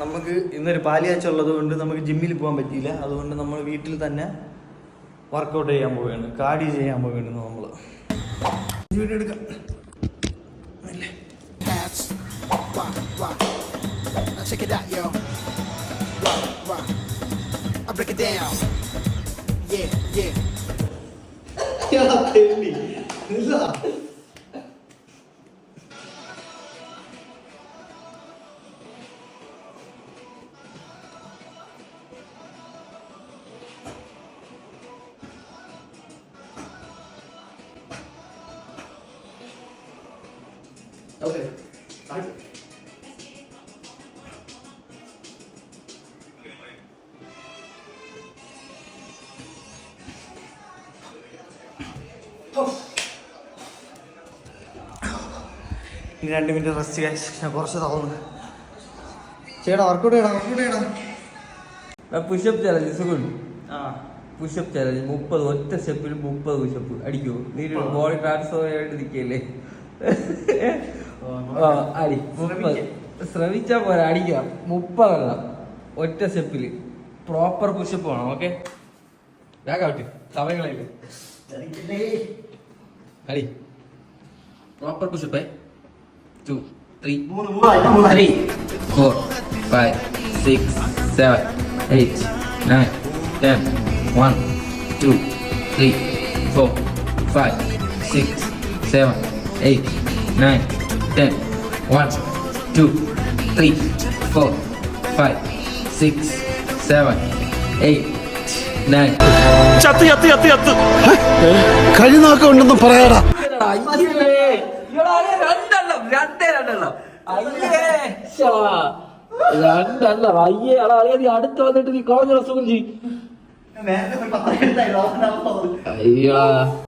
നമുക്ക് ഇന്നൊരു പാലിയാഴ്ച ഉള്ളത് കൊണ്ട് നമുക്ക് ജിമ്മിൽ പോകാൻ പറ്റിയില്ല. അതുകൊണ്ട് നമ്മൾ വീട്ടിൽ തന്നെ വർക്കൗട്ട് ചെയ്യാൻ പോവുകയാണ്, കാർഡിയോ ചെയ്യാൻ പോവുകയാണ് നമ്മള്. വീഡിയോ എടുക്കാം. Check it out, yo. I break it down. Yeah, yeah. Yeah, baby. Okay. ഇനി 2 മിനിറ്റ് റെസ്റ്റ് കഴിച്ച് ഞാൻ കുറച്ച് തളർന്നു. ചേട്ടാ വർക്കൗട്ട് ചെയ്യണം. പുഷപ്പ് ചാലഞ്ച് സുഖം. പുഷപ്പ് ചാലഞ്ച് 30 ഒറ്റ സ്റ്റെപ്പിൽ 30 പുഷപ്പ് അടിക്കോ? നീ ബോഡി ട്രാൻസ്ഫർ ആയിട്ട് നിൽക്കല്ലേ? അടി 30 ശ്രമിച്ചാ പോരാ, അടിക്കാം 30 അല്ല ഒറ്റ സ്റ്റെപ്പില്. പ്രോപ്പർ പുഷപ്പ് വേണം. ഓക്കെ വേഗാവട്ടെ, സമയങ്ങളില്ലേ? അടി പ്രോപ്പർ പുഷപ്പ്. 2 3 4 5 6 7 8 9 10 1 2 3 4 5 6 7 8 9 10 1 2 3 4 5 6 7 8 9 ചത്ത് കഴിനാക്കുണ്ടെന്ന് പറയാടാ. രണ്ടെണ്ണം അയ്യേ നീ അടുത്ത് വന്നിട്ട് നീ കുറഞ്ഞ സുഖം ചെയ്യും. അയ്യോ